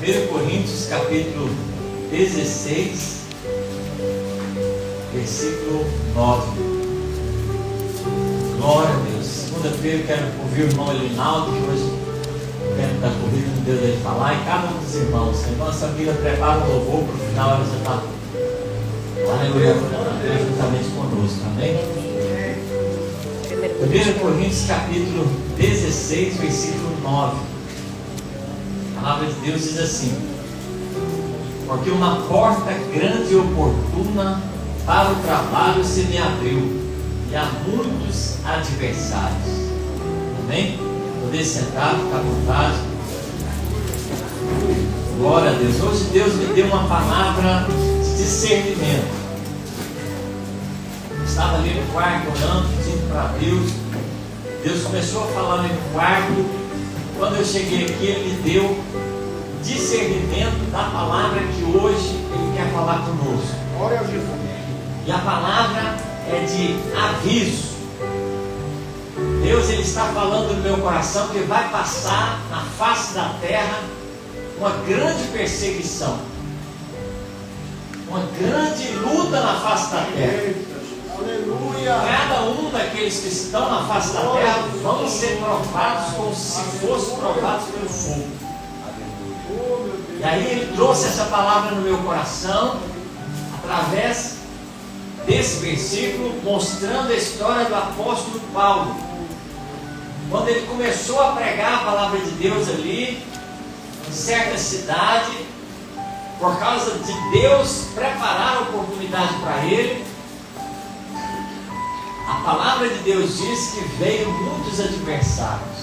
1 Coríntios capítulo 16, versículo 9. Glória a Deus. Segunda-feira eu quero ouvir o irmão Elinaldo, que hoje o tempo está corrido, não deu de falar, e cada um dos irmãos. A irmã Samira prepara o louvor para o final, ela já está, aleluia, juntamente conosco, amém? 1 Coríntios capítulo 16, versículo 9. A palavra de Deus diz assim: porque uma porta grande e oportuna para o trabalho se me abriu, e há muitos adversários. Amém? Poder sentar, ficar à vontade. Glória a Deus. Hoje Deus me deu uma palavra de discernimento. Eu estava ali no quarto orando, pedindo para Deus. Deus começou a falar ali no quarto. Quando eu cheguei aqui, Ele me deu discernimento da palavra que hoje Ele quer falar conosco. Glória a Jesus. E a palavra é de aviso. Deus, Ele está falando no meu coração que vai passar na face da terra uma grande perseguição, uma grande luta na face da terra. Aleluia. Cada um daqueles que estão na face da terra vão ser provados como se fossem provados pelo fogo. E aí Ele trouxe essa palavra no meu coração através desse versículo, mostrando a história do apóstolo Paulo, quando ele começou a pregar a palavra de Deus ali em certa cidade, por causa de Deus preparar a oportunidade para ele. A palavra de Deus diz que veio muitos adversários.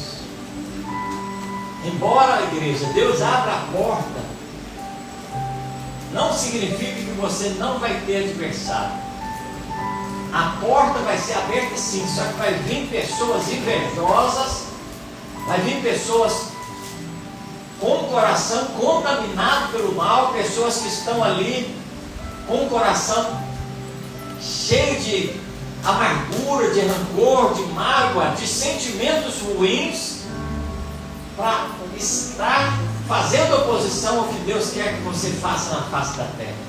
Embora a igreja, Deus abra a porta, não significa que você não vai ter adversário. A porta vai ser aberta sim, só que vai vir pessoas invejosas, vai vir pessoas com o coração contaminado pelo mal, pessoas que estão ali com o coração cheio de amargura, de rancor, de mágoa, de sentimentos ruins, para estar fazendo oposição ao que Deus quer que você faça na face da terra.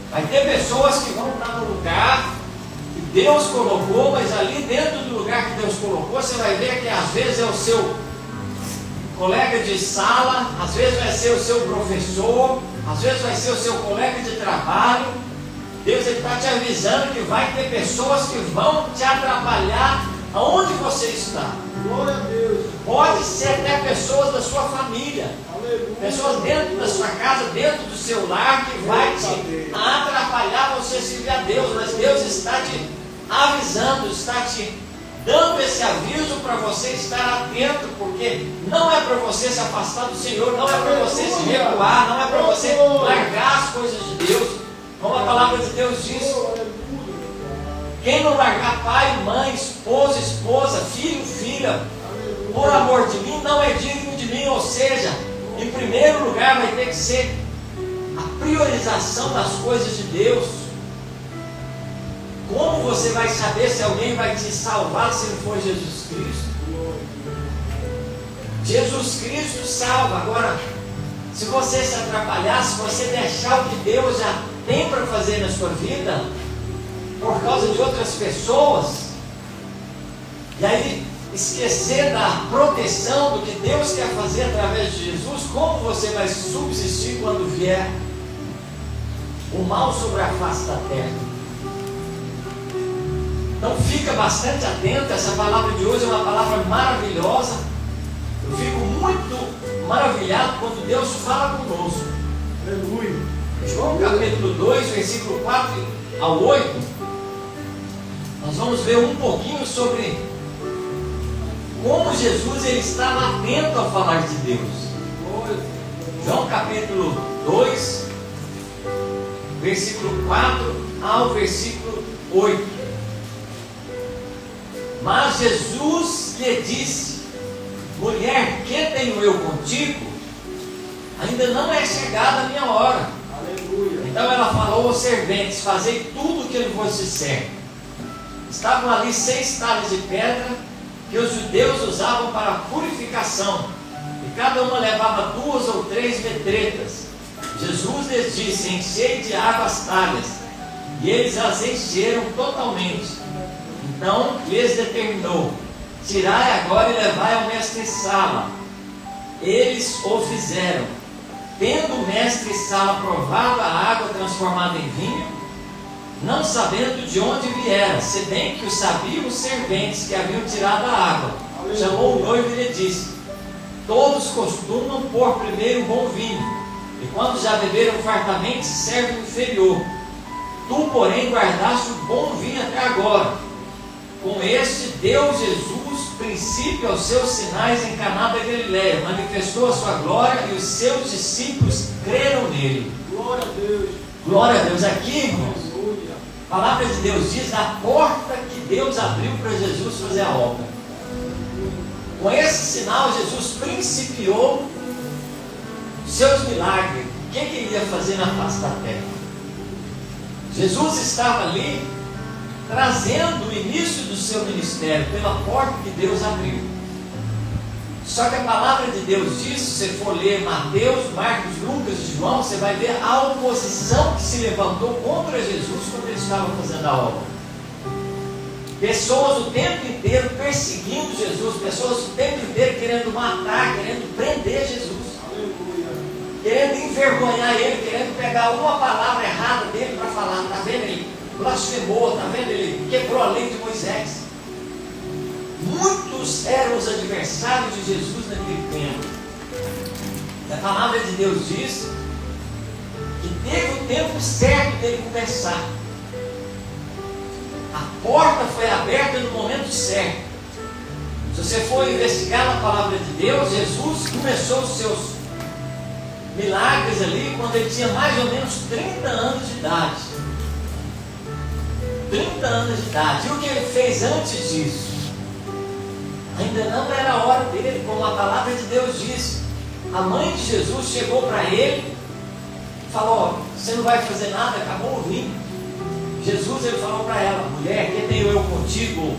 Vai ter pessoas que vão estar no lugar que Deus colocou, mas ali dentro do lugar que Deus colocou, você vai ver que às vezes é o seu colega de sala, às vezes vai ser o seu professor, às vezes vai ser o seu colega de trabalho. Deus está te avisando que vai ter pessoas que vão te atrapalhar aonde você está. Glória a Deus. Pode ser até pessoas da sua família, Aleluia. pessoas dentro da sua casa, dentro do seu lar, que vai te atrapalhar você servir a Deus, mas Deus está te avisando, está te dando esse aviso para você estar atento, porque não é para você se afastar do Senhor, não é para você se recuar, não é para você largar as coisas de Deus, como a palavra de Deus diz. Quem não largar pai, mãe, esposa, esposa, filho, filha, por amor de mim, não é digno de mim. Ou seja, em primeiro lugar vai ter que ser a priorização das coisas de Deus. Como você vai saber se alguém vai te salvar se não for Jesus Cristo? Jesus Cristo salva. Agora, se você se atrapalhar, se você deixar o que Deus já tem para fazer na sua vida, por causa de outras pessoas, e aí esquecer da proteção do que Deus quer fazer através de Jesus, como você vai subsistir quando vier o mal sobre a face da terra? Então fica bastante atento. Essa palavra de hoje é uma palavra maravilhosa. Eu fico muito maravilhado quando Deus fala conosco. Aleluia. João capítulo 2, versículo 4 ao 8, nós vamos ver um pouquinho sobre como Jesus ele estava atento a falar de Deus. João capítulo 2, versículo 4 ao versículo 8. Mas Jesus lhe disse: mulher, que tenho eu contigo? Ainda não é chegada a minha hora. Aleluia. Então ela falou aos serventes: fazei tudo o que ele vos disser. Estavam ali 6 talhas de pedra que os judeus usavam para purificação, e cada uma levava 2 ou 3 metretas. Jesus lhes disse: enchei de água as talhas, e eles as encheram totalmente. Então lhes determinou: tirai agora e levai ao mestre-sala. Eles o fizeram. Tendo o mestre-sala provado a água transformada em vinho, não sabendo de onde viera, se bem que o sabiam os serventes que haviam tirado a água, chamou o noivo e lhe disse: todos costumam pôr primeiro um bom vinho, e quando já beberam fartamente, serve o inferior. Tu, porém, guardaste o bom vinho até agora. Com este deu Jesus princípio aos seus sinais em Caná da Galileia, manifestou a sua glória e os seus discípulos creram nele. Glória a Deus. Glória a Deus. Aqui, irmãos, Aleluia. a palavra de Deus diz a porta que Deus abriu para Jesus fazer a obra. Com esse sinal, Jesus principiou seus milagres. O que ele ia fazer na face da terra? Jesus estava ali trazendo o início do seu ministério pela porta que Deus abriu. Só que a palavra de Deus diz, se você for ler Mateus, Marcos, Lucas e João, você vai ver a oposição que se levantou contra Jesus quando ele estava fazendo a obra. Pessoas o tempo inteiro perseguindo Jesus, pessoas o tempo inteiro querendo matar, querendo prender Jesus, querendo envergonhar ele, querendo pegar uma palavra errada dele para falar. Está vendo? Ele blasfemou, está vendo? Ele quebrou a lei de Moisés. Muitos eram os adversários de Jesus naquele tempo. E a palavra de Deus diz que teve o tempo certo dele começar. A porta foi aberta no momento certo. Se você for investigar na palavra de Deus, Jesus começou os seus milagres ali quando ele tinha mais ou menos 30 anos de idade. 30 anos de idade. E o que ele fez antes disso? Ainda não era a hora dele, como a palavra de Deus diz. A mãe de Jesus chegou para ele e falou: você não vai fazer nada, acabou o vinho. Jesus, ele falou para ela: mulher, que tenho eu contigo?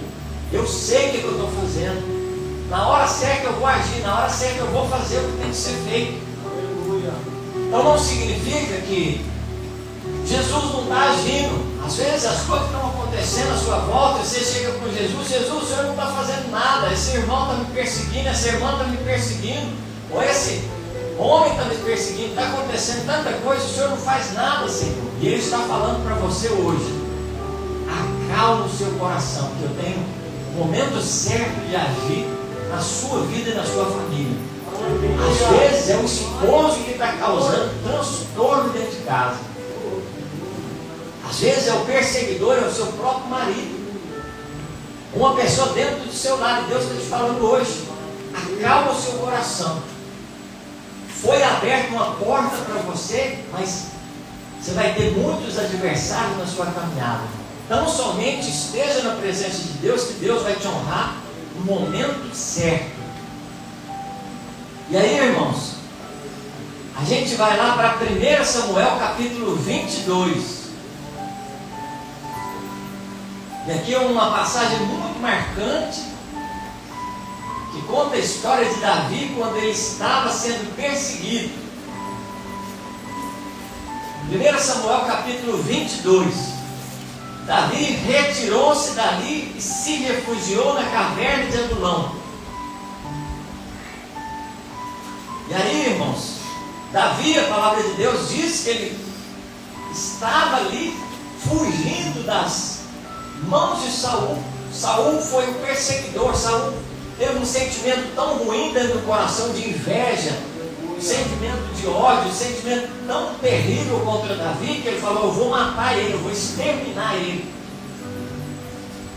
Eu sei o que eu estou fazendo. Na hora certa eu vou agir, na hora certa eu vou fazer o que tem que ser feito. Aleluia. Então não significa que Jesus não está agindo. Às vezes as coisas estão acontecendo à sua volta, e você chega com Jesus: Jesus, o Senhor não está fazendo nada, esse irmão está me perseguindo, essa irmã está me perseguindo, ou esse homem está me perseguindo, está acontecendo tanta coisa, o Senhor não faz nada, Senhor. E Ele está falando para você hoje: acalma o seu coração, que eu tenho o momento certo de agir na sua vida e na sua família. Às vezes é o esposo que está causando transtorno dentro de casa. Às vezes é o perseguidor, é o seu próprio marido. Uma pessoa dentro do seu lado. E Deus está te falando hoje: acalma o seu coração. Foi aberta uma porta para você, mas você vai ter muitos adversários na sua caminhada. Então somente esteja na presença de Deus, que Deus vai te honrar no momento certo. E aí, irmãos, a gente vai lá para 1 Samuel capítulo 22. E aqui é uma passagem muito marcante, que conta a história de Davi quando ele estava sendo perseguido. 1 Samuel capítulo 22. Davi retirou-se dali e se refugiou na caverna de Adulão. E aí, irmãos, Davi, a palavra de Deus diz que ele estava ali fugindo das mãos de Saul. Saul foi o perseguidor. Saul teve um sentimento tão ruim dentro do coração, de inveja, um sentimento de ódio, um sentimento tão terrível contra Davi, que ele falou: eu vou matar ele, eu vou exterminar ele.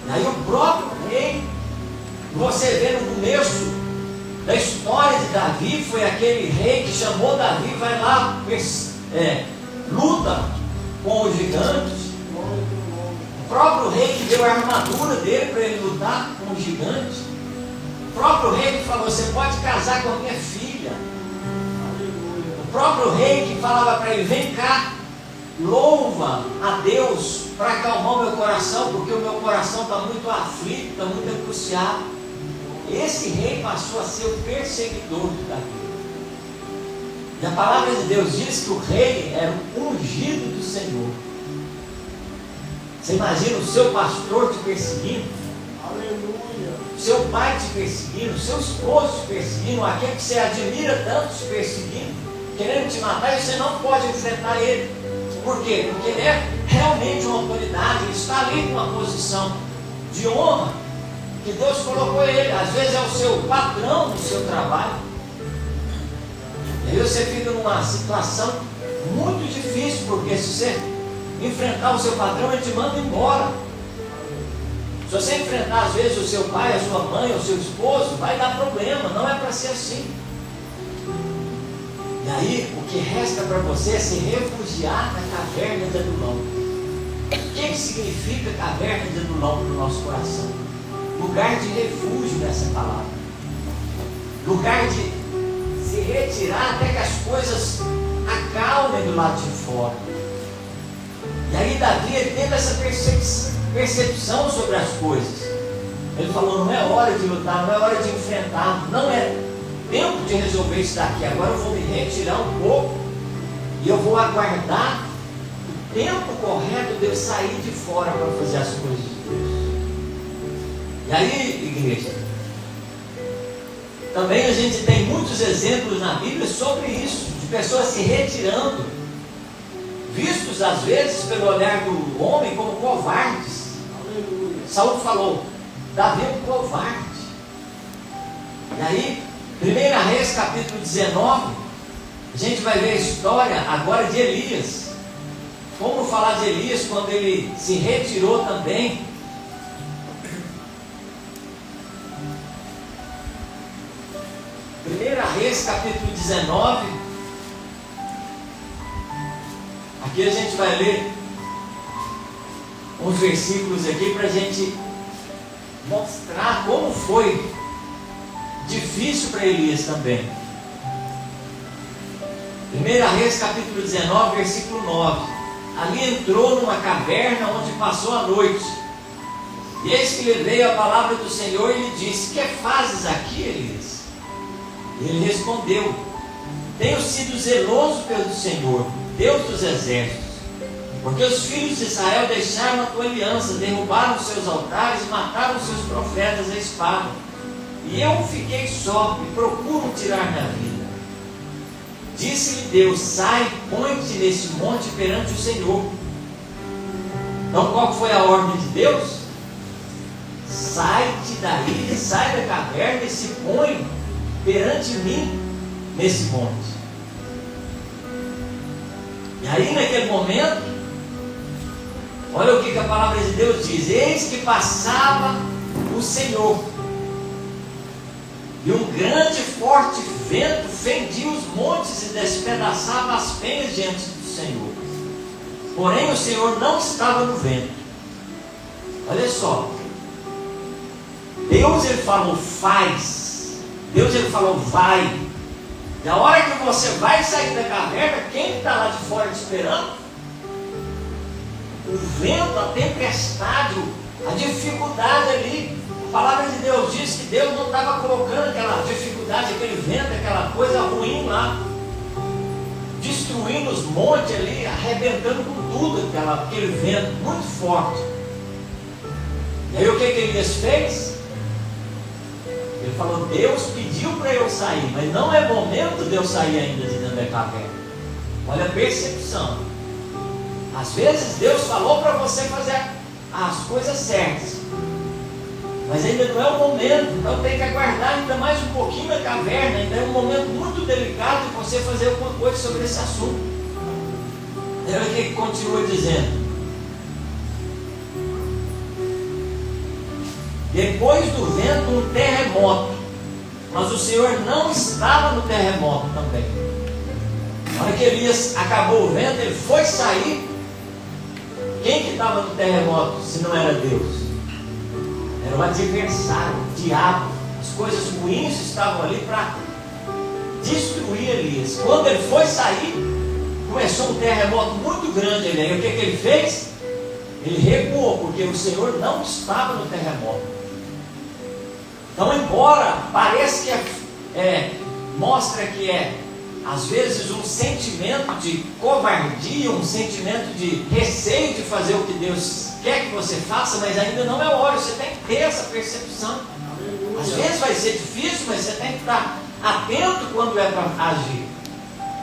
E aí o próprio rei, você vê no começo da história de Davi, foi aquele rei que chamou Davi: vai lá, luta com os gigantes. O próprio rei que deu a armadura dele para ele lutar com os gigantes. O próprio rei que falou: você pode casar com a minha filha. O próprio rei que falava para ele: vem cá, louva a Deus para acalmar o meu coração, porque o meu coração está muito aflito, está muito angustiado. Esse rei passou a ser o perseguidor de Davi. E a palavra de Deus diz que o rei era o ungido do Senhor. Você imagina o seu pastor te perseguindo? Aleluia. O seu pai te perseguindo, o seu esposo te perseguindo, aquele que você admira tanto te perseguindo, querendo te matar, e você não pode enfrentar ele. Por quê? Porque ele é realmente uma autoridade, ele está ali com uma posição de honra que Deus colocou ele. Às vezes é o seu patrão do seu trabalho. E aí você fica numa situação muito difícil, porque se você enfrentar o seu patrão, ele te manda embora. Se você enfrentar às vezes o seu pai, a sua mãe, o seu esposo, vai dar problema, não é para ser assim. E aí o que resta para você é se refugiar na caverna de Adulão. O que significa caverna de Adulão para o nosso coração? Lugar de refúgio nessa palavra. Lugar de se retirar até que as coisas acalmem do lado de fora. E aí Davi teve essa percepção sobre as coisas. Ele falou, não é hora de lutar, não é hora de enfrentar, não é tempo de resolver isso daqui. Agora eu vou me retirar um pouco e eu vou aguardar o tempo correto de eu sair de fora para fazer as coisas de Deus. E aí, igreja, também a gente tem muitos exemplos na Bíblia sobre isso, de pessoas se retirando, vistos às vezes pelo olhar do homem como covardes. Aleluia. Saul falou, Davi é um covarde. E aí, 1 Reis capítulo 19, a gente vai ver a história agora de Elias. Como falar de Elias quando ele se retirou também? 1 Reis capítulo 19. Aqui a gente vai ler uns versículos aqui para a gente mostrar como foi difícil para Elias também. 1 Reis capítulo 19, versículo 9. Ali entrou numa caverna onde passou a noite. E eis que lhe veio a palavra do Senhor e lhe disse: que fazes aqui, Elias? E ele respondeu: tenho sido zeloso pelo Senhor, Deus dos exércitos, porque os filhos de Israel deixaram a tua aliança, derrubaram os seus altares e mataram os seus profetas à espada. E eu fiquei só e procuro tirar minha vida. Disse-lhe Deus: sai, põe-te nesse monte perante o Senhor. Então qual foi a ordem de Deus? Sai-te daí, sai da caverna e se põe perante mim nesse monte. E aí naquele momento, olha o que a palavra de Deus diz: eis que passava o Senhor, e um grande e forte vento fendia os montes e despedaçava as penhas diante do Senhor. Porém o Senhor não estava no vento. Olha só, Deus ele falou faz, Deus ele falou vai. E a hora que você vai sair da caverna, quem está lá de fora te esperando? O vento, a tempestade, a dificuldade ali. A palavra de Deus diz que Deus não estava colocando aquela dificuldade, aquele vento, aquela coisa ruim lá, destruindo os montes ali, arrebentando com tudo aquele vento muito forte. E aí o que Elias fez? Ele falou: Deus pediu para eu sair, mas não é momento de eu sair ainda de dentro da caverna. Olha a percepção. Às vezes Deus falou para você fazer as coisas certas, mas ainda não é o momento. Então tem que aguardar ainda mais um pouquinho na caverna. Ainda é um momento muito delicado de você fazer alguma coisa sobre esse assunto. Olha o que continua dizendo: depois do vento um terremoto, mas o Senhor não estava no terremoto também. Na hora que Elias acabou o vento, ele foi sair. Quem que estava no terremoto se não era Deus? Era o adversário, o diabo. As coisas ruins estavam ali para destruir Elias. Quando ele foi sair, começou um terremoto muito grande ali. Aí o que ele fez? Ele recuou, porque o Senhor não estava no terremoto. Então, embora pareça que mostra que é às vezes um sentimento de covardia, um sentimento de receio de fazer o que Deus quer que você faça, mas ainda não é hora. Você tem que ter essa percepção. Às vezes vai ser difícil, mas você tem que estar atento quando é para agir.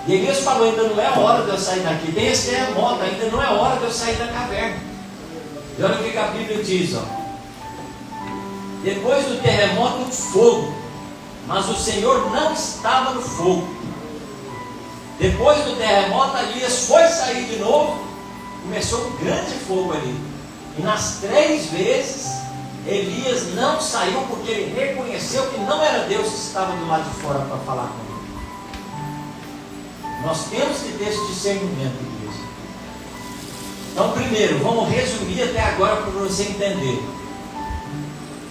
E Elias falou: ainda não é hora de eu sair daqui. Tem esse terremoto, ainda não é hora de eu sair da caverna. E olha o que a Bíblia diz, ó. Depois do terremoto, um fogo, mas o Senhor não estava no fogo. Depois do terremoto, Elias foi sair de novo, começou um grande fogo ali. E nas 3 vezes, Elias não saiu, porque ele reconheceu que não era Deus que estava do lado de fora para falar com ele. Nós temos que ter esse discernimento, igreja. Então, primeiro, vamos resumir até agora para você entender.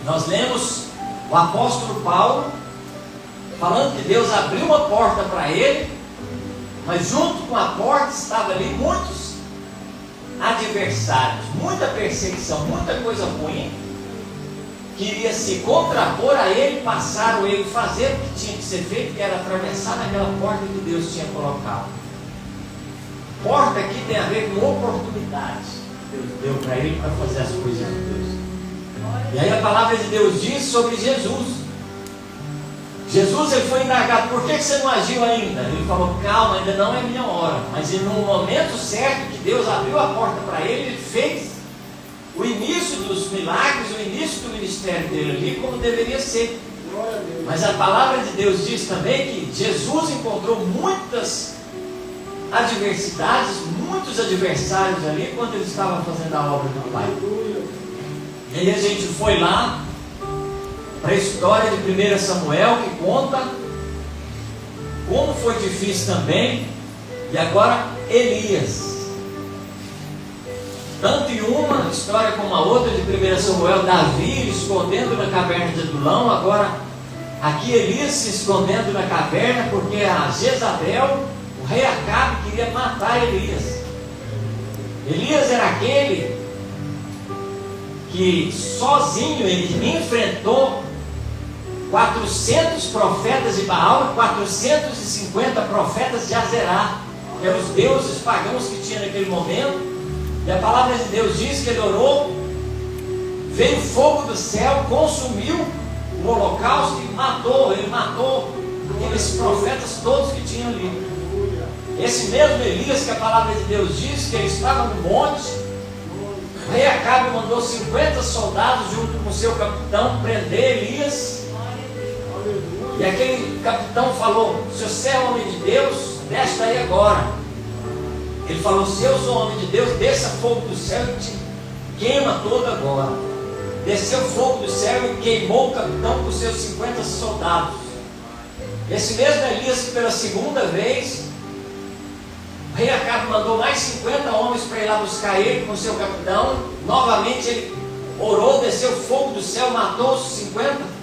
Nós lemos o apóstolo Paulo falando que Deus abriu uma porta para ele, mas junto com a porta estava ali muitos adversários, muita perseguição, muita coisa ruim, que iria se contrapor a ele, passaram ele fazer o que tinha que ser feito, que era atravessar naquela porta que Deus tinha colocado. Porta aqui tem a ver com oportunidade que Deus deu para ele para fazer as coisas de Deus. E aí a palavra de Deus diz sobre Jesus. Jesus, ele foi indagado: por que você não agiu ainda? Ele falou: calma, ainda não é minha hora. Mas no momento certo que Deus abriu a porta para ele, ele fez o início dos milagres, o início do ministério dele ali, como deveria ser. Mas a palavra de Deus diz também que Jesus encontrou muitas adversidades, muitos adversários ali, quando ele estava fazendo a obra do Pai. E aí a gente foi lá para a história de 1 Samuel, que conta como foi difícil também. E agora Elias, tanto em uma história como a outra de 1 Samuel, Davi escondendo na caverna de Adulão. Agora aqui Elias se escondendo na caverna, porque a Jezabel, o rei Acabe, queria matar Elias. Elias era aquele que sozinho ele enfrentou 400 profetas de Baal e 450 profetas de Azerá, que eram os deuses pagãos que tinha naquele momento. E a palavra de Deus diz que ele orou, veio fogo do céu, consumiu o holocausto e ele matou aqueles profetas todos que tinham ali. Esse mesmo Elias que a palavra de Deus diz que ele estava no monte, o rei Acabe mandou 50 soldados junto com o seu capitão prender Elias. E aquele capitão falou: se você é homem de Deus, desce daí agora. Ele falou: se eu sou homem de Deus, desça fogo do céu e te queima todo agora. Desceu fogo do céu e queimou o capitão com seus 50 soldados. Esse mesmo Elias que pela segunda vez, o rei Acabe mandou mais 50 homens para ir lá buscar ele com o seu capitão. Novamente ele orou, desceu fogo do céu, matou os 50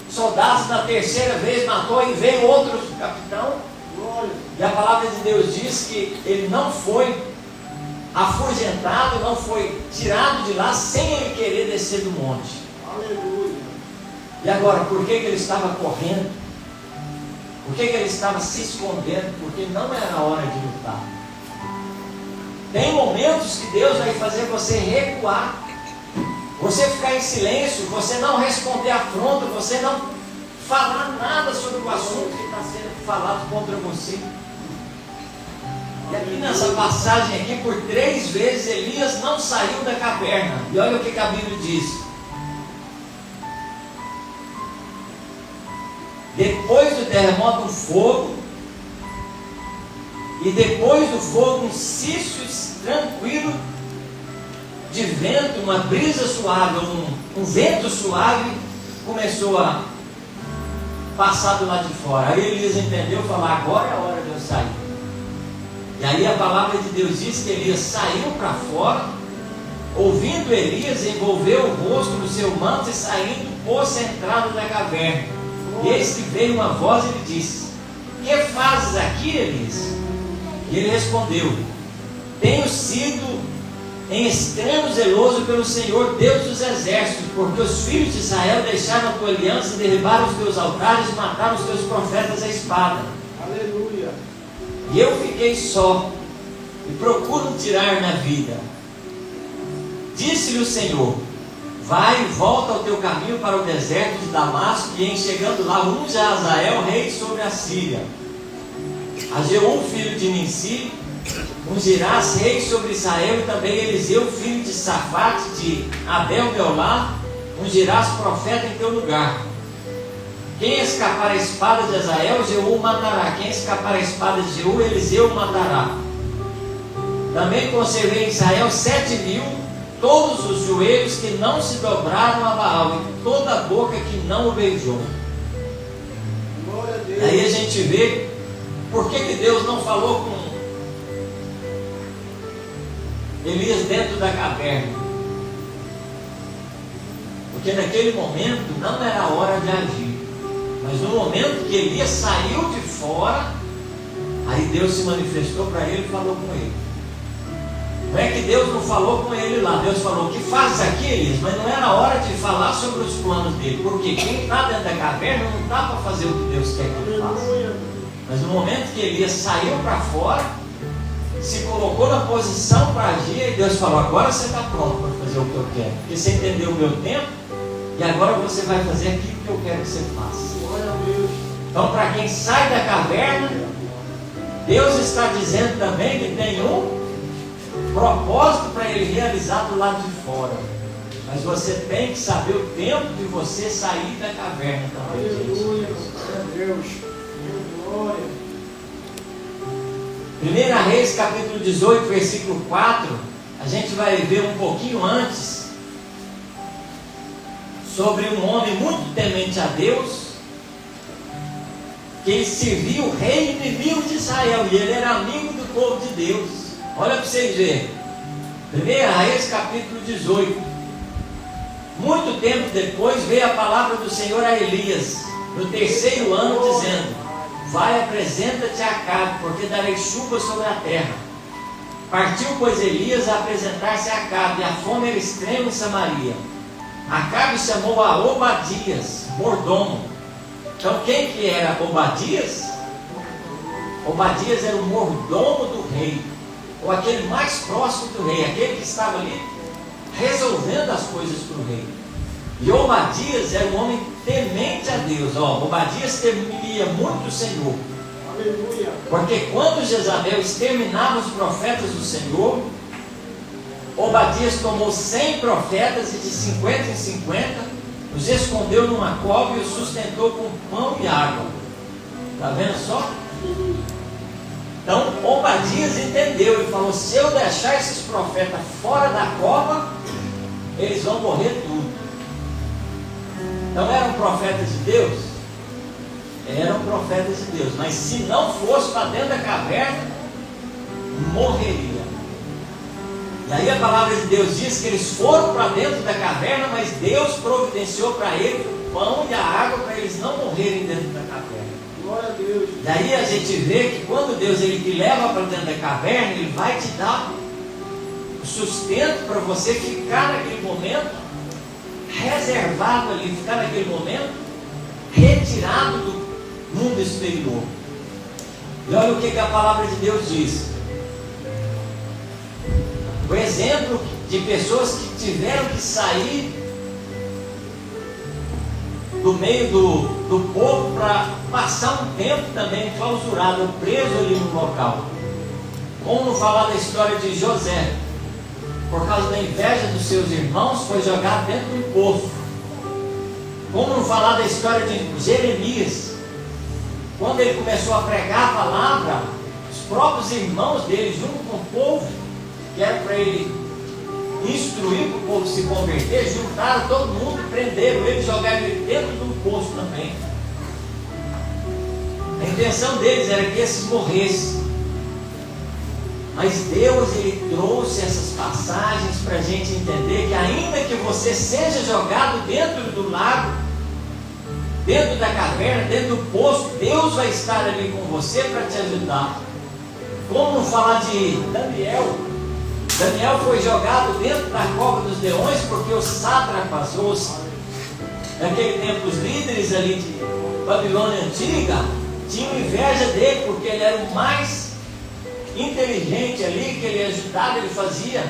soldados. Na terceira vez matou e veio outro capitão. E a palavra de Deus diz que ele não foi afugentado, não foi tirado de lá sem ele querer descer do monte. Aleluia. E agora, por que ele estava correndo? Por que ele estava se escondendo? Porque não era a hora de lutar. Tem momentos que Deus vai fazer você recuar, você ficar em silêncio, você não responder afronta, você não falar nada sobre o assunto que está sendo falado contra você. E aqui nessa passagem aqui, por 3 vezes Elias não saiu da caverna. E olha o que a Bíblia diz: depois do terremoto um fogo, e depois do fogo um cisto tranquilo de vento, uma brisa suave, um vento suave começou a passar do lado de fora. Aí Elias entendeu e falou: agora é a hora de eu sair. E aí a palavra de Deus diz que Elias saiu para fora. Ouvindo Elias, envolveu o rosto no seu manto e saindo, pôs-se à entrada da caverna. E eis que veio uma voz e lhe disse: que fazes aqui, Elias? E ele respondeu: tenho sido em extremo zeloso pelo Senhor Deus dos exércitos, porque os filhos de Israel deixaram a tua aliança, derribaram os teus altares e mataram os teus profetas à espada. Aleluia. e eu fiquei só, e procuro tirar minha vida. Disse-lhe o Senhor: vai e volta ao teu caminho para o deserto de Damasco, e em chegando lá, unge a Azael, rei sobre a Síria. A Jeú, filho de Ninsi, ungirás rei sobre Israel, e também Eliseu, filho de Safate, de Abel-Meolá, ungirás profeta em teu lugar. Quem escapar a espada de Azael, Jeú o matará. Quem escapar a espada de Jeú, Eliseu o matará. Também conservei em Israel 7.000, todos os joelhos que não se dobraram a Baal, e toda a boca que não o beijou. Glória a Deus. Aí a gente vê por que Deus não falou com Elias dentro da caverna. Porque naquele momento não era hora de agir. Mas no momento que Elias saiu de fora, aí Deus se manifestou para ele e falou com ele. Não é que Deus não falou com ele lá. Deus falou: o que fazes aqui, Elias? Mas não era hora de falar sobre os planos dele. Porque quem está dentro da caverna não está para fazer o que Deus quer que ele faça. Aleluia. Mas no momento que Elias saiu para fora, se colocou na posição para agir, e Deus falou: agora você está pronto para fazer o que eu quero. Porque você entendeu o meu tempo, e agora você vai fazer aquilo que eu quero que você faça. Glória a Deus. Então, para quem sai da caverna, Deus está dizendo também que tem um propósito para ele realizar do lado de fora. Mas você tem que saber o tempo de você sair da caverna também, gente. Aleluia. Glória a Deus. Glória. 1 Reis capítulo 18, versículo 4, a gente vai ver um pouquinho antes sobre um homem muito temente a Deus, que ele servia o rei inimigo de Israel, e ele era amigo do povo de Deus. Olha para vocês verem. 1 Reis capítulo 18. Muito tempo depois veio a palavra do Senhor a Elias, no 3º ano, dizendo: vai, apresenta-te a Acabe, porque darei chuva sobre a terra. Partiu, pois, Elias a apresentar-se a Acabe, e a fome era extrema em Samaria. Acabe chamou a Obadias, mordomo. Então quem que era Obadias? Obadias era o mordomo do rei, ou aquele mais próximo do rei, aquele que estava ali resolvendo as coisas para o rei. E Obadias era um homem temente a Deus. Obadias temia muito o Senhor. Aleluia. Porque quando Jezabel exterminava os profetas do Senhor, Obadias tomou 100 profetas, e de 50 em 50 os escondeu numa cova e os sustentou com pão e água. Está vendo só? Então Obadias entendeu e falou: se eu deixar esses profetas fora da cova, eles vão morrer tudo. Então eram profetas de Deus? Eram profetas de Deus, mas se não fosse para dentro da caverna, morreria. E aí a palavra de Deus diz que eles foram para dentro da caverna, mas Deus providenciou para eles o pão e a água para eles não morrerem dentro da caverna. Glória a Deus. Daí a gente vê que quando Deus ele te leva para dentro da caverna, Ele vai te dar o sustento para você ficar naquele momento reservado ali, ficar naquele momento retirado do mundo exterior. E olha o que a palavra de Deus diz. O exemplo de pessoas que tiveram que sair do meio do povo para passar um tempo também enclausurado, preso ali no local. Como não falar da história de José? Por causa da inveja dos seus irmãos, foi jogado dentro do poço. Como não falar da história de Jeremias? Quando ele começou a pregar a palavra, os próprios irmãos dele, junto com o povo, que era para ele instruir para o povo se converter, juntaram todo mundo, prenderam ele, jogaram ele dentro do poço também. A intenção deles era que esses morressem. Mas Deus ele trouxe essas passagens para a gente entender que ainda que você seja jogado dentro do lago, dentro da caverna, dentro do poço, Deus vai estar ali com você para te ajudar. Como não falar de Daniel? Daniel foi jogado dentro da cova dos leões porque os sátrapas, naquele tempo os líderes ali de Babilônia Antiga, tinham inveja dele porque ele era o mais inteligente ali, que ele ajudava, ele fazia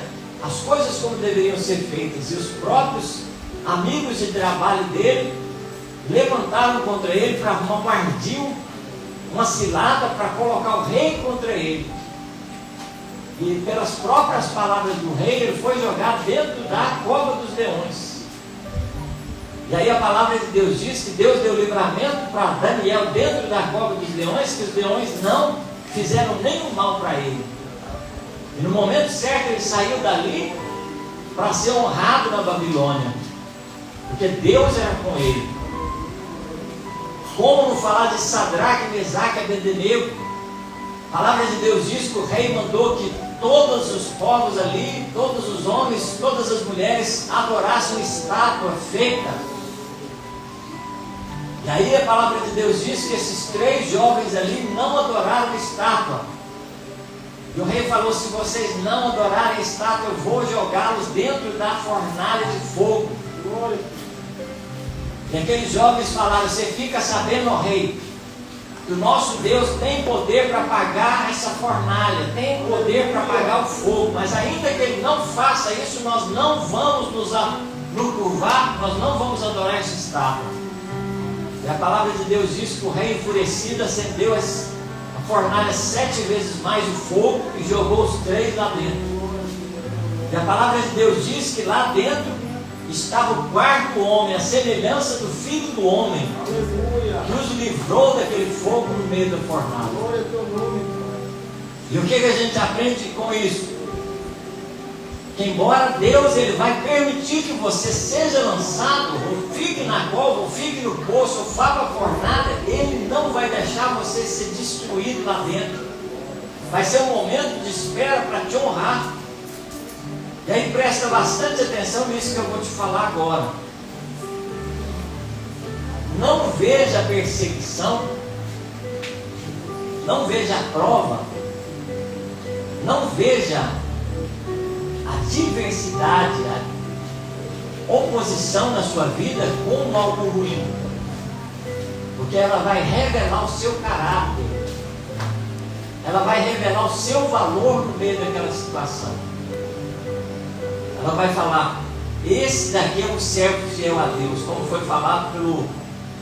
as coisas como deveriam ser feitas. E os próprios amigos de trabalho dele levantaram contra ele para arrumar um ardil, uma cilada para colocar o rei contra ele. E pelas próprias palavras do rei, ele foi jogado dentro da cova dos leões. E aí a palavra de Deus diz que Deus deu livramento para Daniel dentro da cova dos leões, que os leões não fizeram nenhum mal para ele. E no momento certo ele saiu dali para ser honrado na Babilônia, porque Deus era com ele. Como não falar de Sadraque, Mesaque e Abednego? A palavra de Deus diz que o rei mandou que todos os povos ali, todos os homens, todas as mulheres adorassem uma estátua feita. E aí a palavra de Deus diz que esses 3 jovens ali não adoraram a estátua. E o rei falou: se vocês não adorarem a estátua, eu vou jogá-los dentro da fornalha de fogo. E aqueles jovens falaram: você fica sabendo, ó rei, que o nosso Deus tem poder para apagar essa fornalha, tem poder para apagar o fogo, mas ainda que ele não faça isso, nós não vamos nos curvar, nós não vamos adorar essa estátua. E a palavra de Deus diz que o rei enfurecido acendeu a fornalha 7 vezes mais o fogo e jogou os 3 lá dentro. E a palavra de Deus diz que lá dentro estava o 4º homem, a semelhança do Filho do Homem, que os livrou daquele fogo no meio da fornalha. E o que a gente aprende com isso? Que embora Deus ele vai permitir que você seja lançado, ou fique na cova, ou fique no poço, ou vá para a fornalha, Ele não vai deixar você ser destruído lá dentro. Vai ser um momento de espera para te honrar. E aí presta bastante atenção nisso que eu vou te falar agora. Não veja a perseguição, não veja a prova, não veja a diversidade, a oposição na sua vida como algo ruim, porque ela vai revelar o seu caráter, ela vai revelar o seu valor no meio daquela situação. Ela vai falar: esse daqui é um servo fiel a Deus, como foi falado pelo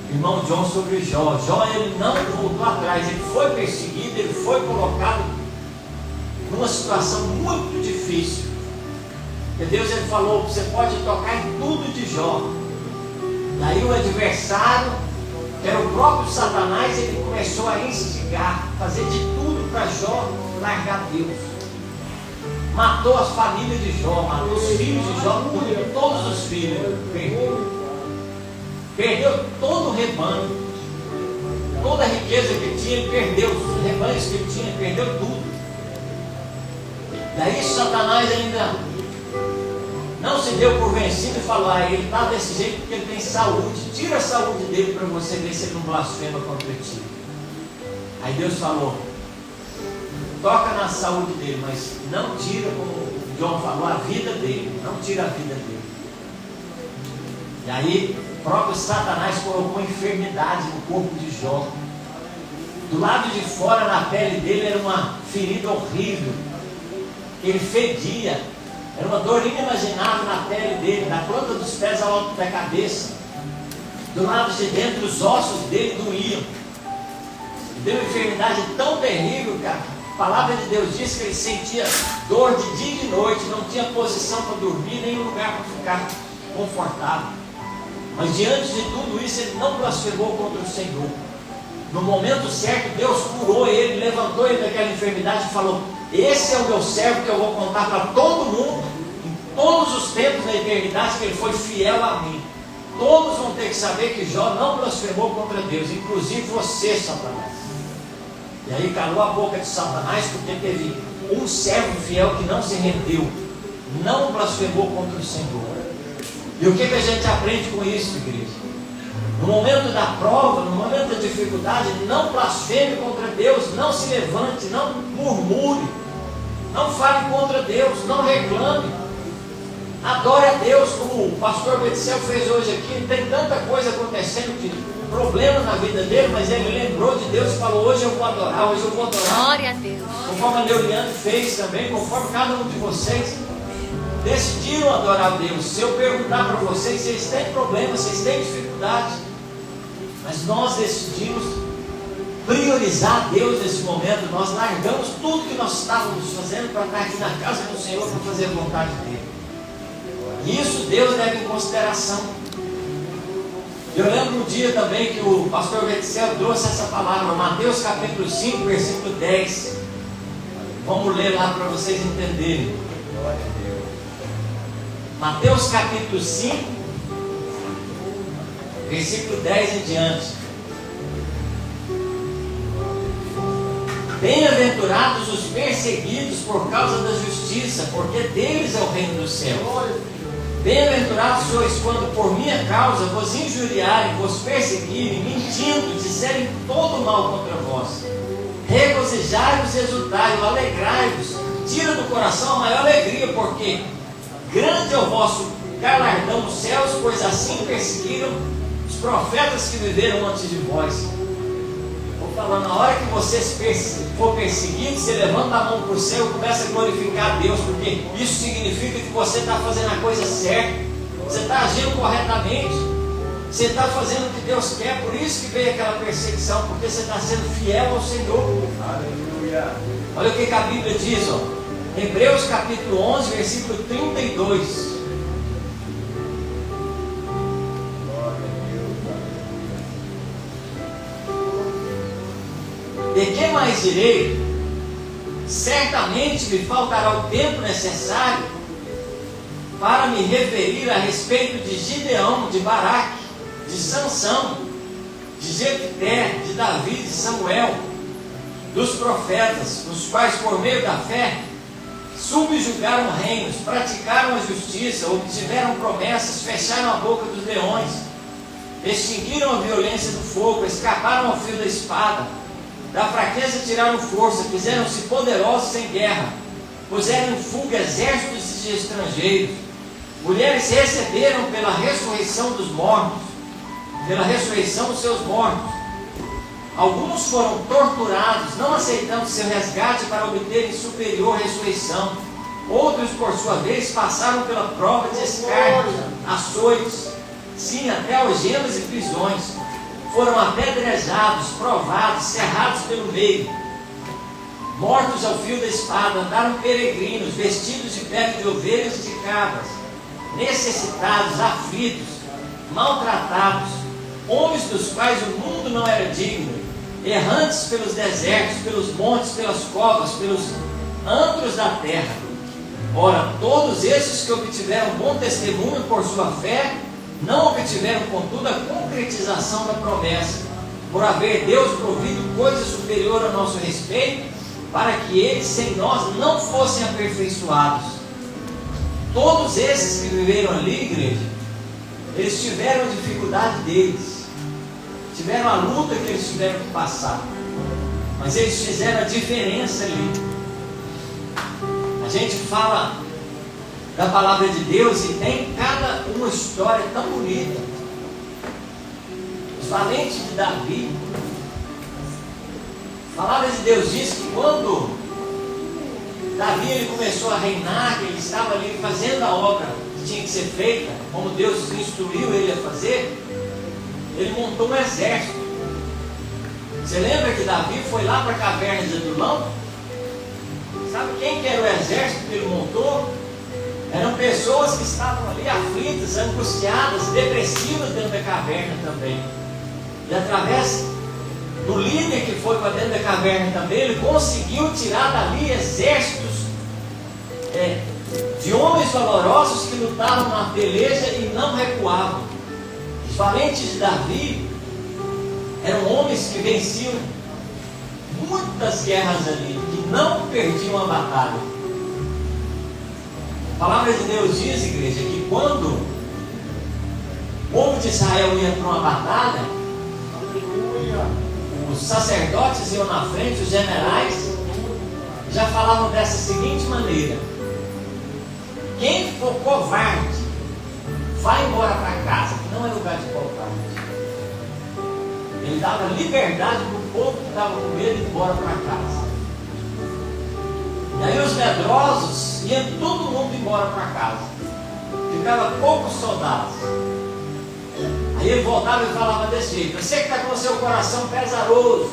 irmão John sobre Jó. Jó, ele não voltou atrás, ele foi perseguido, ele foi colocado numa situação muito difícil. E Deus ele falou: você pode tocar em tudo de Jó. Daí o adversário, que era o próprio Satanás, ele começou a instigar, fazer de tudo para Jó largar Deus. Matou as famílias de Jó, matou os filhos de Jó, todos os filhos perdeu todo o rebanho, toda a riqueza que ele tinha, ele perdeu, os rebanhos que ele tinha, perdeu tudo. Daí Satanás ainda não se deu por vencido e falou: ele está desse jeito porque ele tem saúde, tira a saúde dele para você ver se ele não blasfema contra ti. Aí Deus falou: toca na saúde dele, mas não tira, como o John falou, a vida dele, não tira a vida dele. E aí o próprio Satanás colocou enfermidade no corpo de Jó. Do lado de fora, na pele dele, era uma ferida horrível, ele fedia. Era uma dor inimaginável na pele dele, da planta dos pés ao alto da cabeça. Do lado de dentro, os ossos dele doíam. Deu uma enfermidade tão terrível, cara. A palavra de Deus diz que ele sentia dor de dia e de noite, não tinha posição para dormir, nem lugar para ficar confortável. Mas diante de tudo isso, ele não blasfemou contra o Senhor. No momento certo, Deus curou ele, levantou ele daquela enfermidade e falou: esse é o meu servo que eu vou contar para todo mundo, em todos os tempos da eternidade, que ele foi fiel a mim. Todos vão ter que saber que Jó não blasfemou contra Deus, inclusive você, Satanás. E aí calou a boca de Satanás, porque teve um servo fiel que não se rendeu, não blasfemou contra o Senhor. E o que a gente aprende com isso, igreja? No momento da prova, no momento da dificuldade, não blasfeme contra Deus, não se levante, não murmure, não fale contra Deus, não reclame. Adore a Deus, como o pastor Betzel fez hoje aqui. Tem tanta coisa acontecendo, problema na vida dele, mas ele lembrou de Deus. Deus e falou: hoje eu vou adorar, hoje eu vou adorar. Glória a Deus. Conforme a Leoliane fez também, conforme cada um de vocês decidiram adorar a Deus. Se eu perguntar para vocês, vocês têm problemas, vocês têm dificuldades, mas nós decidimos priorizar a Deus nesse momento. Nós largamos tudo que nós estávamos fazendo para estar aqui na casa do Senhor, para fazer a vontade dele. E isso Deus leva em consideração. Eu lembro um dia também que o pastor Vetzel trouxe essa palavra, Mateus capítulo 5, versículo 10. Vamos ler lá para vocês entenderem. Mateus capítulo 5, versículo 10 em diante. Bem-aventurados os perseguidos por causa da justiça, porque deles é o reino dos céus. Bem-aventurados sois quando por minha causa vos injuriarem, vos perseguirem, mentindo, disserem todo mal contra vós. Regozijai-vos, exultai-vos, alegrai-vos, tira do coração a maior alegria, porque grande é o vosso galardão nos céus, pois assim perseguiram os profetas que viveram antes de vós. Vou falar, na hora que você for perseguido, você levanta a mão para o céu e começa a glorificar a Deus, porque isso significa que você está fazendo a coisa certa, você está agindo corretamente, você está fazendo o que Deus quer. Por isso que veio aquela perseguição, porque você está sendo fiel ao Senhor. Aleluia. Olha o que a Bíblia diz, ó. Hebreus capítulo 11, versículo 32. De que mais direi? Certamente me faltará o tempo necessário para me referir a respeito de Gideão, de Baraque, de Sansão, de Jefté, de Davi, de Samuel, dos profetas, os quais por meio da fé subjugaram reinos, praticaram a justiça, obtiveram promessas, fecharam a boca dos leões, extinguiram a violência do fogo, escaparam ao fio da espada, da fraqueza tiraram força, fizeram-se poderosos em guerra, puseram em fuga exércitos de estrangeiros. Mulheres receberam pela ressurreição dos mortos, pela ressurreição dos seus mortos. Alguns foram torturados, não aceitando seu resgate para obterem superior ressurreição. Outros, por sua vez, passaram pela prova de escárnio, açoites, sim, até algemas e prisões. Foram apedrejados, provados, cerrados pelo meio, mortos ao fio da espada, andaram peregrinos, vestidos de pele de ovelhas e de cabras, necessitados, aflitos, maltratados, homens dos quais o mundo não era digno, errantes pelos desertos, pelos montes, pelas covas, pelos antros da terra. Ora, todos esses que obtiveram bom testemunho por sua fé, não obtiveram, contudo, a concretização da promessa, por haver Deus provido coisa superior a nosso respeito, para que eles, sem nós, não fossem aperfeiçoados. Todos esses que viveram ali, igreja, eles tiveram a dificuldade deles, tiveram a luta que eles tiveram que passar, mas eles fizeram a diferença ali. A gente fala da palavra de Deus e tem cada uma história tão bonita. Os valentes de Davi, a palavra de Deus diz que quando Davi ele começou a reinar, que ele estava ali fazendo a obra que tinha que ser feita, como Deus instruiu ele a fazer, ele montou um exército. Você lembra que Davi foi lá para a caverna de Adulão? Sabe quem que era o exército que ele montou? Eram pessoas que estavam ali aflitas, angustiadas, depressivas dentro da caverna também. E através do líder que foi para dentro da caverna também, ele conseguiu tirar dali exércitos de homens valorosos que lutavam na peleja e não recuavam. Os valentes de Davi eram homens que venciam muitas guerras ali, que não perdiam a batalha. A palavra de Deus diz, igreja, que quando o povo de Israel ia para uma batalha, os sacerdotes iam na frente, os generais já falavam dessa seguinte maneira: quem for covarde, vai embora para casa, que não é lugar de covarde. Ele dava liberdade para o povo que estavam com medo de ir embora para casa. E aí os medrosos iam todo mundo embora para casa. Ficava poucos soldados. Aí ele voltava e falava desse jeito: você que está com o seu coração pesaroso,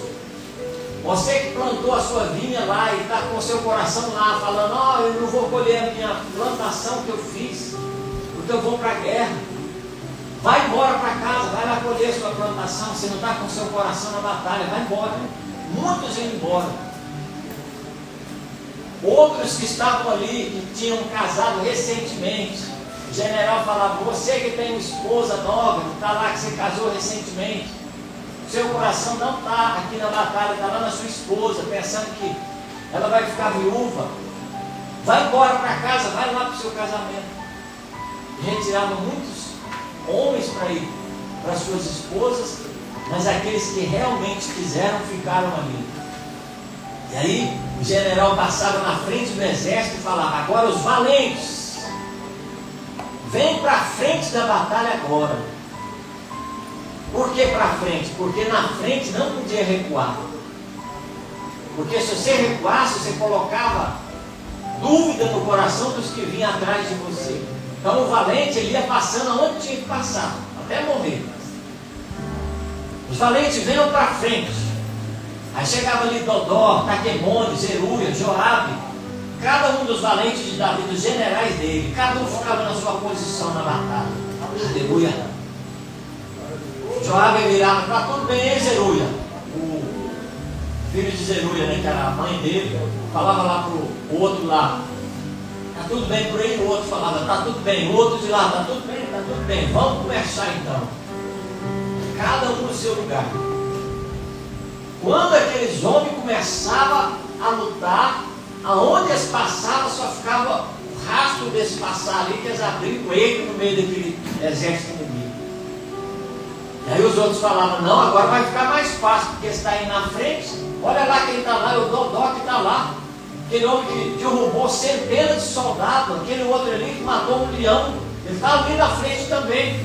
você que plantou a sua vinha lá e está com o seu coração lá, falando: ó, eu não vou colher a minha plantação que eu fiz, porque eu vou para a guerra. Vai embora para casa, vai lá colher a sua plantação. Você não está com o seu coração na batalha, vai embora. Muitos iam embora. Outros que estavam ali, que tinham casado recentemente, o general falava: você que tem uma esposa nova, que está lá, que você casou recentemente, seu coração não está aqui na batalha, está lá na sua esposa, pensando que ela vai ficar viúva. Vai embora para casa, vai lá para o seu casamento. A gente tirava muitos homens para ir para suas esposas, mas aqueles que realmente quiseram ficaram ali. E aí o general passava na frente do exército e falava: agora os valentes, vem para frente da batalha agora. Por que para frente? Porque na frente não podia recuar. Porque se você recuasse, você colocava dúvida no coração dos que vinham atrás de você. Então o valente, ele ia passando onde tinha que passar, até morrer. Os valentes venham para frente. Aí chegava ali Dodó, Taquemone, Zeruia, Joabe. Cada um dos valentes de Davi, dos generais dele, cada um ficava na sua posição na batalha. Aleluia. Joabe virava: está tudo bem, hein, Zeruia? O filho de Zeruia, né, que era a mãe dele, falava lá para o outro lá: está tudo bem por aí. O outro falava: está tudo bem. O outro de lá: está tudo bem, está tudo bem. Vamos conversar então. Cada um no seu lugar. Quando aqueles homens começavam a lutar, aonde eles passavam só ficava o rastro desse passar ali, que eles abriram o eco no meio daquele exército inimigo. E aí os outros falavam: não, agora vai ficar mais fácil, porque está aí na frente. Olha lá quem está lá, é o Dodó que está lá. Aquele homem que derrubou centenas de soldados, aquele outro ali que matou 1 leão, ele está ali na frente também.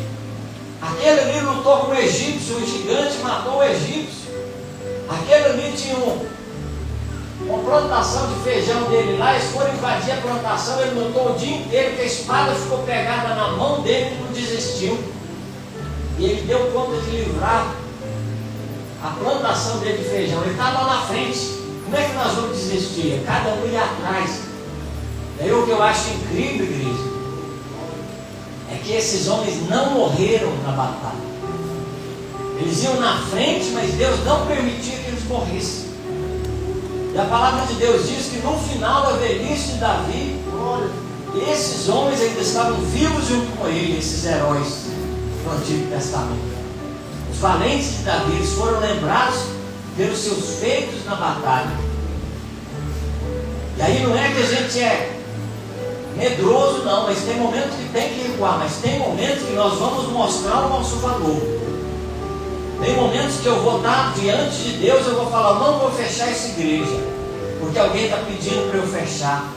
Aquele ali lutou com o egípcio, o gigante matou o egípcio. Aquele ali tinha uma plantação de feijão dele lá, eles foram invadir a plantação, ele lutou o dia inteiro, que a espada ficou pegada na mão dele e não desistiu. E ele deu conta de livrar a plantação dele de feijão. Ele estava lá na frente. Como é que nós vamos desistir? Cada um ia atrás. É o que eu acho incrível, igreja, é que esses homens não morreram na batalha. Eles iam na frente, mas Deus não permitia que eles morressem. E a palavra de Deus diz que no final da velhice de Davi, esses homens ainda estavam vivos junto com ele, esses heróis do Antigo Testamento. Os valentes de Davi, eles foram lembrados pelos seus feitos na batalha. E aí não é que a gente é medroso, não, mas tem momentos que tem que recuar, mas tem momentos que nós vamos mostrar o nosso valor. Tem momentos que eu vou estar diante de Deus, eu vou falar: não vou fechar essa igreja, porque alguém está pedindo para eu fechar.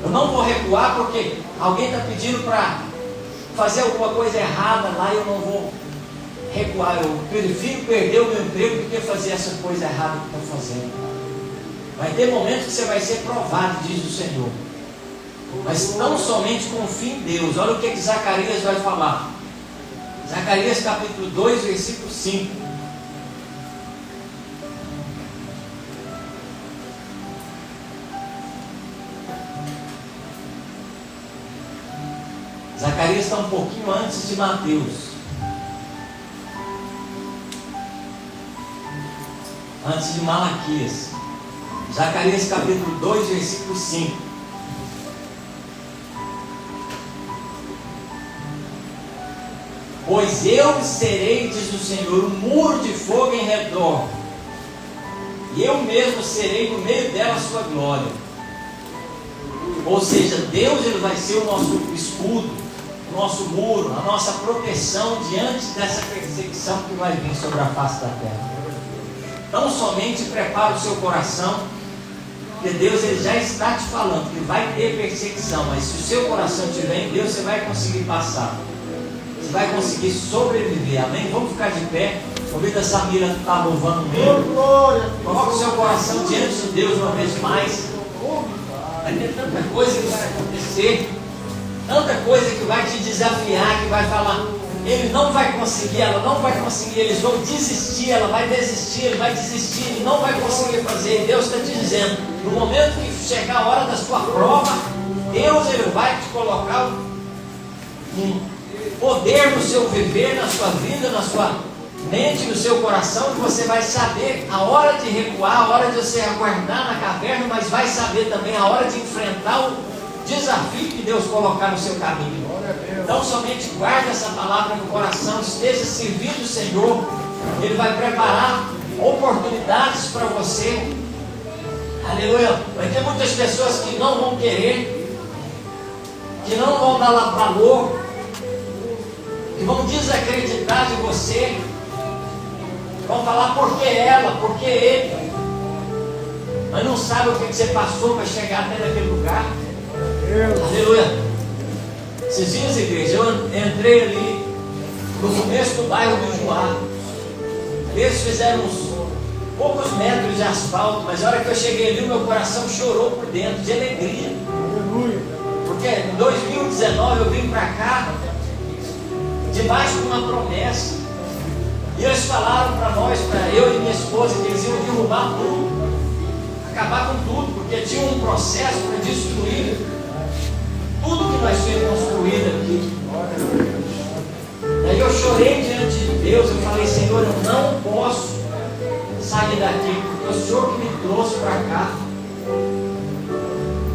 Eu não vou recuar porque alguém está pedindo para fazer alguma coisa errada lá, e eu não vou recuar. Eu prefiro perder o meu emprego do que fazer essa coisa errada que estou fazendo. Vai ter momentos que você vai ser provado, diz o Senhor. Mas tão somente confie em Deus. Olha o que Zacarias vai falar. Zacarias capítulo 2, versículo 5. Zacarias está um pouquinho antes de Mateus. Antes de Malaquias. Zacarias capítulo 2, versículo 5. Pois eu serei, diz o Senhor, um muro de fogo em redor, e eu mesmo serei no meio dela a sua glória. Ou seja, Deus, ele vai ser o nosso escudo, o nosso muro, a nossa proteção diante dessa perseguição que vai vir sobre a face da terra. Não somente prepara o seu coração, porque Deus, ele já está te falando que vai ter perseguição, mas se o seu coração estiver em Deus, você vai conseguir passar. Vai conseguir sobreviver, amém? Vamos ficar de pé. Convida a Samira a estar louvando mesmo. Glória. Coloca o seu coração diante de Deus uma vez mais. Vai ter tanta coisa que vai acontecer, tanta coisa que vai te desafiar, que vai falar, ele não vai conseguir, ela não vai conseguir, eles vão desistir, ela vai desistir, ele vai desistir, ele não vai conseguir fazer. E Deus está te dizendo, no momento que chegar a hora da sua prova, Deus ele vai te colocar um poder no seu viver, na sua vida, na sua mente, no seu coração, que você vai saber a hora de recuar, a hora de você aguardar na caverna, mas vai saber também a hora de enfrentar o desafio que Deus colocar no seu caminho. Então somente guarde essa palavra no coração, esteja servindo o Senhor, Ele vai preparar oportunidades para você. Aleluia. Vai ter muitas pessoas que não vão querer, que não vão dar valor, que vão desacreditar de você, vão falar por que ela, por que ele, mas não sabe o que você passou para chegar até naquele lugar. Aleluia. Esses dias, igreja, eu entrei ali no começo do bairro do Juá. Eles fizeram uns poucos metros de asfalto, mas a hora que eu cheguei ali, o meu coração chorou por dentro, de alegria. Porque em 2019 eu vim para cá debaixo de uma promessa. E eles falaram para nós, para eu e minha esposa, que eles iam derrubar tudo, acabar com tudo, porque tinha um processo para destruir tudo que nós tínhamos construído aqui. Daí eu chorei diante de Deus, eu falei, Senhor, eu não posso sair daqui, porque o Senhor que me trouxe para cá.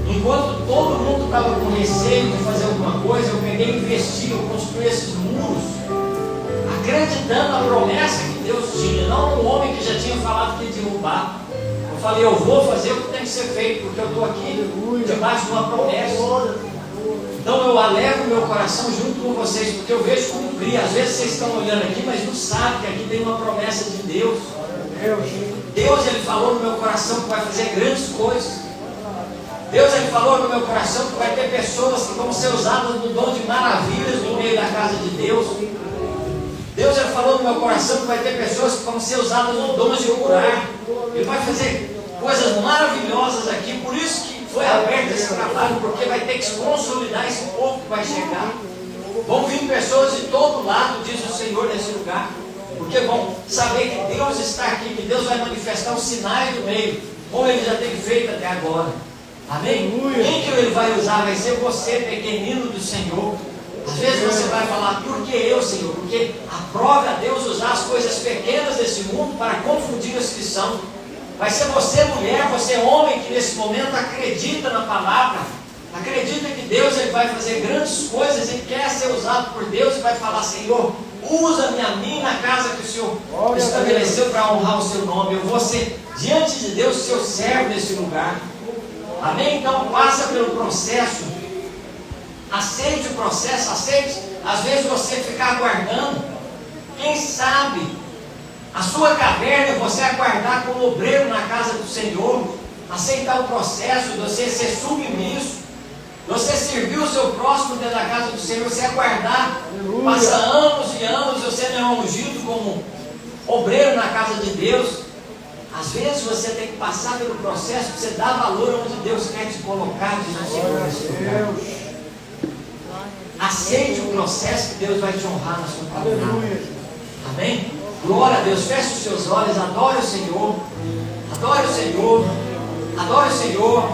Enquanto todo mundo estava com receio de fazer alguma coisa, eu peguei e investi, eu construí esses muros, acreditando na promessa que Deus tinha, não um homem que já tinha falado que ia derrubar. Eu falei, eu vou fazer o que tem que ser feito, porque eu estou aqui debaixo de uma promessa. Então eu alevo meu coração junto com vocês, porque eu vejo cumprir. Às vezes vocês estão olhando aqui, mas não sabem que aqui tem uma promessa de Deus. Deus ele falou no meu coração que vai fazer grandes coisas. Deus ele falou no meu coração que vai ter pessoas que vão ser usadas no dom de maravilhas no meio da casa de Deus. Deus ele falou no meu coração que vai ter pessoas que vão ser usadas no dom de curar. Ele vai fazer coisas maravilhosas aqui. Por isso que foi aberto esse trabalho, porque vai ter que se consolidar esse povo que vai chegar. Vão vir pessoas de todo lado, diz o Senhor, nesse lugar, porque vão saber que Deus está aqui, que Deus vai manifestar os sinais do meio, como Ele já tem feito até agora. Amém? Quem que Ele vai usar? Vai ser você, pequenino do Senhor. Às vezes você vai falar, por que eu, Senhor? Porque aprove a Deus usar as coisas pequenas desse mundo para confundir os que são. Vai ser você, mulher, você, homem, que nesse momento acredita na palavra, acredita que Deus ele vai fazer grandes coisas e quer ser usado por Deus e vai falar, Senhor, usa-me a mim na casa que o Senhor estabeleceu para honrar o seu nome. Eu vou ser, diante de Deus, seu servo nesse lugar. Amém? Então passa pelo processo, aceite o processo, aceite, às vezes você ficar aguardando, quem sabe a sua caverna, você aguardar como obreiro na casa do Senhor, aceitar o processo de você ser submisso, você servir o seu próximo dentro da casa do Senhor, você aguardar, passa anos e anos, você não é ungido como obreiro na casa de Deus. Às vezes você tem que passar pelo processo, você dá valor onde Deus quer te colocar, diz o Senhor nesse lugar. Aceite o processo que Deus vai te honrar na sua caminhada. Amém? Glória a Deus, feche os seus olhos, adore o Senhor, adore o Senhor, adore o Senhor.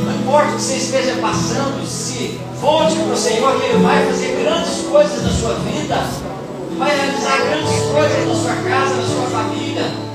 Não importa o que você esteja passando, se volte para o Senhor, que Ele vai fazer grandes coisas na sua vida, vai realizar grandes coisas na sua casa, na sua família.